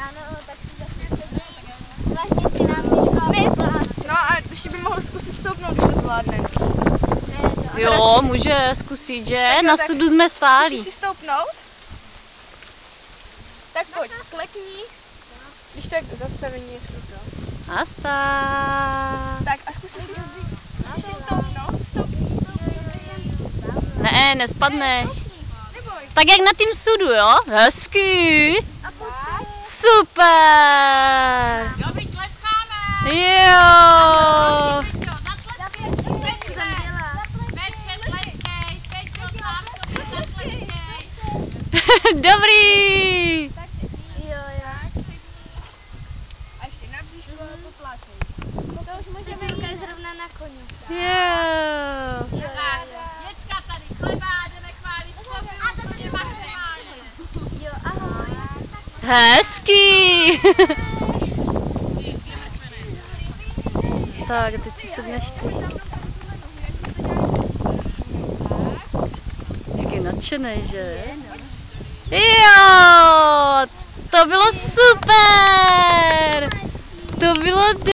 Ano, tak si zase zvláštně si nám No a ještě by mohl zkusit stoupnout, když to zvládne. Jo, může zkusit, že? Tak jo, Na tak sudu jsme stáli. Zkusíš si stoupnout? Tak pojď, klekni. Když tak zastavení je to. Nastá. Tak a zkusíš si stoupnout? Ne, nespadneš. Neboj. Tak jak na tým sudu, jo? Hezky. Super. Dobrý, tleskáme! Jo. Dobrý. Jo. A ještě na bříšku poplácej. To už můžeme jít zrovna na koni. Jo. Děcka tady chleba, jdeme chválit úplně maximálně. Jo, ahoj. Hezký. Tak, teď si sedneš ty. Jak je nadšenej, že? Jo, to bylo super.